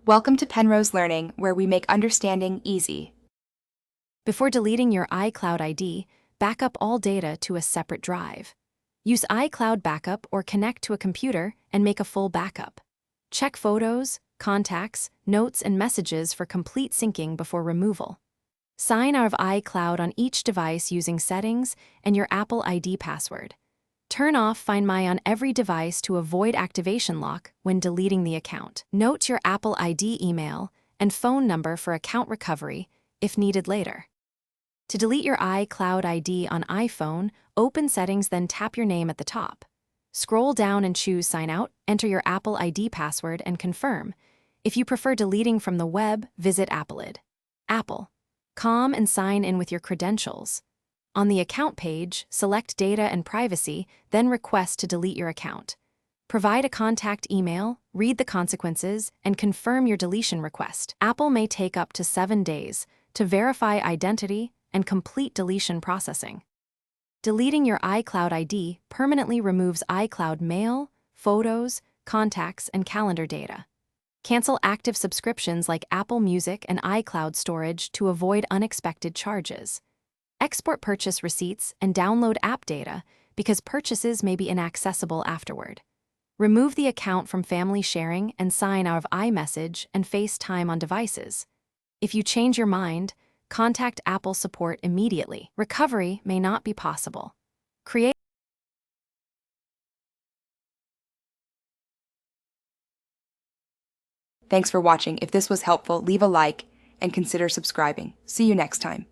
Welcome to Penrose Learning, where we make understanding easy. Before deleting your iCloud ID, back up all data to a separate drive. Use iCloud Backup or connect to a computer and make a full backup. Check photos, contacts, notes, and messages for complete syncing before removal. Sign out of iCloud on each device using Settings and your Apple ID password. Turn off Find My on every device to avoid activation lock when deleting the account. Note your Apple ID email and phone number for account recovery if needed later. To delete your iCloud ID on iPhone, open Settings, then tap your name at the top. Scroll down and choose Sign Out, enter your Apple ID password, and confirm. If you prefer deleting from the web, visit Apple.com and sign in with your credentials. On the Account page, select Data and Privacy, then request to delete your account. Provide a contact email, read the consequences, and confirm your deletion request. Apple may take up to 7 days to verify identity and complete deletion processing. Deleting your iCloud ID permanently removes iCloud mail, photos, contacts, and calendar data. Cancel active subscriptions like Apple Music and iCloud storage to avoid unexpected charges. Export purchase receipts and download app data because purchases may be inaccessible afterward. Remove the account from family sharing and sign out of iMessage and FaceTime on devices. If you change your mind, contact Apple support immediately. Recovery may not be possible. Thanks for watching. If this was helpful, leave a like and consider subscribing. See you next time.